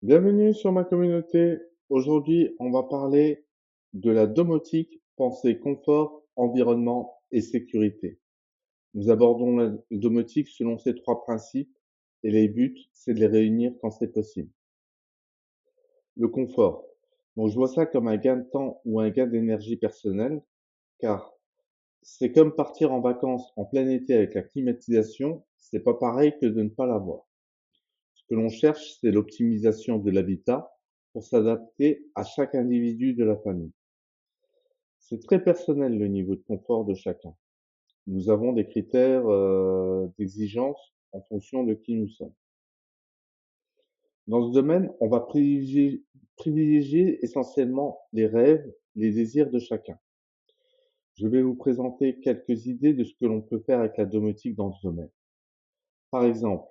Bienvenue sur ma communauté. Aujourd'hui, on va parler de la domotique, pensée confort, environnement et sécurité. Nous abordons la domotique selon ces trois principes et les buts, c'est de les réunir quand c'est possible. Le confort. Donc, je vois ça comme un gain de temps ou un gain d'énergie personnelle, car c'est comme partir en vacances en plein été avec la climatisation, c'est pas pareil que de ne pas l'avoir. Ce que l'on cherche, c'est l'optimisation de l'habitat pour s'adapter à chaque individu de la famille. C'est très personnel le niveau de confort de chacun. Nous avons des critères d'exigence en fonction de qui nous sommes. Dans ce domaine, on va privilégier essentiellement les rêves, les désirs de chacun. Je vais vous présenter quelques idées de ce que l'on peut faire avec la domotique dans ce domaine. Par exemple,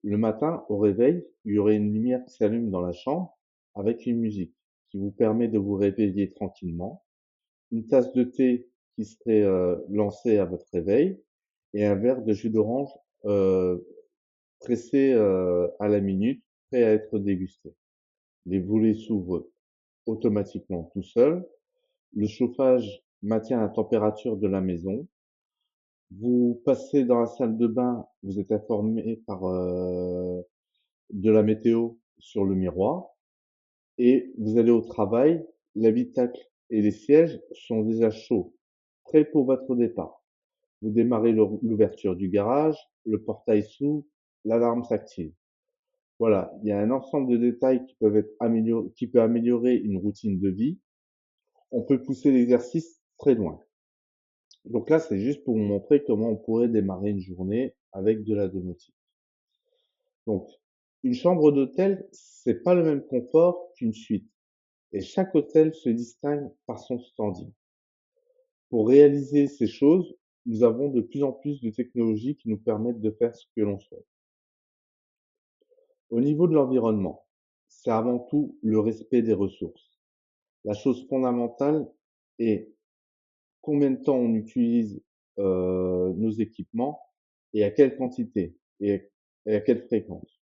le matin, au réveil, il y aurait une lumière qui s'allume dans la chambre avec une musique qui vous permet de vous réveiller tranquillement, une tasse de thé qui serait lancée à votre réveil et un verre de jus d'orange euh, pressé à la minute, prêt à être dégusté. Les volets s'ouvrent automatiquement tout seuls. Le chauffage maintient la température de la maison. Vous passez dans la salle de bain, vous êtes informé par de la météo sur le miroir et vous allez au travail, l'habitacle et les sièges sont déjà chauds, prêts pour votre départ. Vous démarrez l'ouverture du garage, le portail s'ouvre, l'alarme s'active. Voilà, il y a un ensemble de détails qui peut améliorer une routine de vie. On peut pousser l'exercice très loin. Donc là, c'est juste pour vous montrer comment on pourrait démarrer une journée avec de la domotique. Donc, une chambre d'hôtel, c'est pas le même confort qu'une suite. Et chaque hôtel se distingue par son standing. Pour réaliser ces choses, nous avons de plus en plus de technologies qui nous permettent de faire ce que l'on souhaite. Au niveau de l'environnement, c'est avant tout le respect des ressources. La chose fondamentale est combien de temps on utilise nos équipements et à quelle quantité et à quelle fréquence.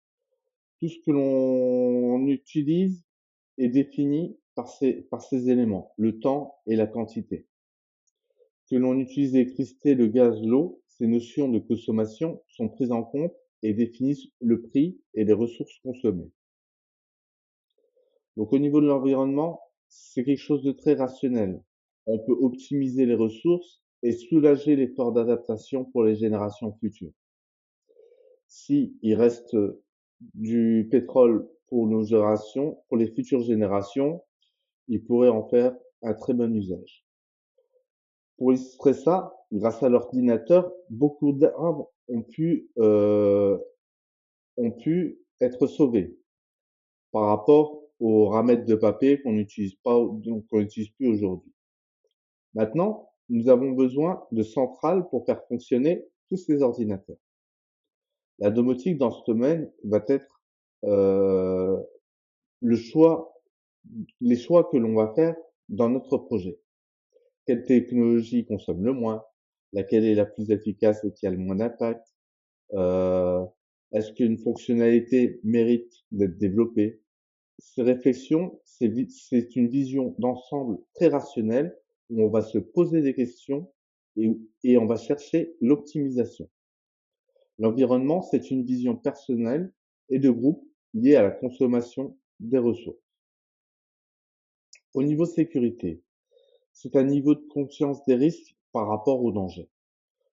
Tout ce que l'on utilise est défini par ces éléments, le temps et la quantité. Que l'on utilise l'électricité, le gaz, l'eau, ces notions de consommation sont prises en compte et définissent le prix et les ressources consommées. Donc au niveau de l'environnement, c'est quelque chose de très rationnel. On peut optimiser les ressources et soulager l'effort d'adaptation pour les générations futures. Si il reste du pétrole pour nos générations, pour les futures générations, ils pourraient en faire un très bon usage. Pour illustrer ça, grâce à l'ordinateur, beaucoup d'arbres ont pu être sauvés par rapport aux ramettes de papier qu'on n'utilise pas, donc qu'on n'utilise plus aujourd'hui. Maintenant, nous avons besoin de centrales pour faire fonctionner tous ces ordinateurs. La domotique dans ce domaine va être euh, le choix, les choix que l'on va faire dans notre projet. Quelle technologie consomme le moins? Laquelle est la plus efficace et qui a le moins d'impact? Euh, Est-ce qu'une fonctionnalité mérite d'être développée? Ces réflexions, c'est une vision d'ensemble très rationnelle où on va se poser des questions et on va chercher l'optimisation. L'environnement, c'est une vision personnelle et de groupe liée à la consommation des ressources. Au niveau sécurité, c'est un niveau de conscience des risques par rapport aux dangers.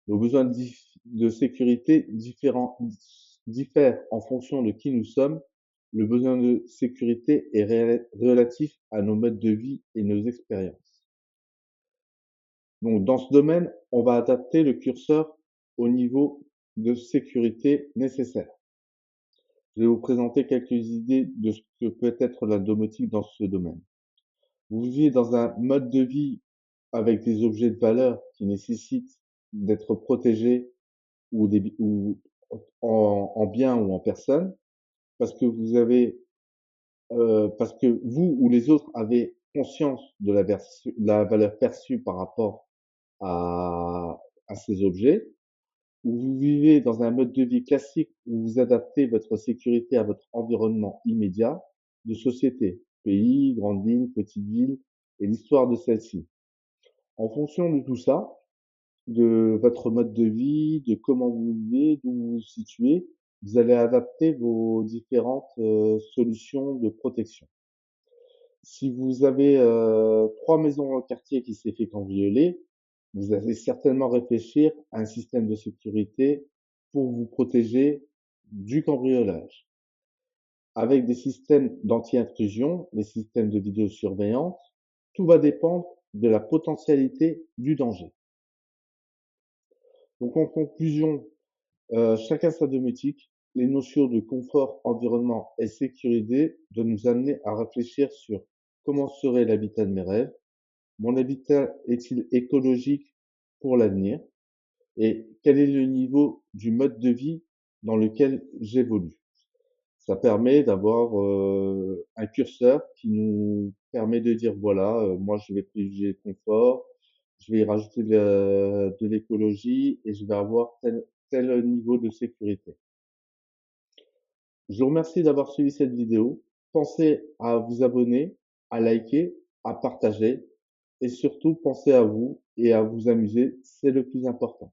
Nos besoins de sécurité diffèrent en fonction de qui nous sommes. Le besoin de sécurité est relatif à nos modes de vie et nos expériences. Donc, dans ce domaine, on va adapter le curseur au niveau de sécurité nécessaire. Je vais vous présenter quelques idées de ce que peut être la domotique dans ce domaine. Vous vivez dans un mode de vie avec des objets de valeur qui nécessitent d'être protégés ou en bien ou en personne, parce que parce que vous ou les autres avez conscience de de la valeur perçue par rapport à ces objets, ou vous vivez dans un mode de vie classique où vous adaptez votre sécurité à votre environnement immédiat. de société, pays, grande ville, petite ville, et l'histoire de celle-ci. En fonction de tout ça, de votre mode de vie, de comment vous vivez, d'où vous vous situez, vous allez adapter vos différentes solutions de protection. Si vous avez 3 maisons dans le quartier qui s'est fait cambrioler, vous allez certainement réfléchir à un système de sécurité pour vous protéger du cambriolage. Avec des systèmes d'anti-intrusion, des systèmes de vidéosurveillance, tout va dépendre de la potentialité du danger. Donc en conclusion, chacun sa domotique, les notions de confort, environnement et sécurité doivent nous amener à réfléchir sur comment serait l'habitat de mes rêves, mon habitat est-il écologique pour l'avenir et quel est le niveau du mode de vie dans lequel j'évolue. Ça permet d'avoir un curseur qui nous permet de dire voilà, moi je vais privilégier le confort, je vais y rajouter de l'écologie et je vais avoir tel niveau de sécurité. Je vous remercie d'avoir suivi cette vidéo. Pensez à vous abonner, à liker, à partager et surtout pensez à vous et à vous amuser, c'est le plus important.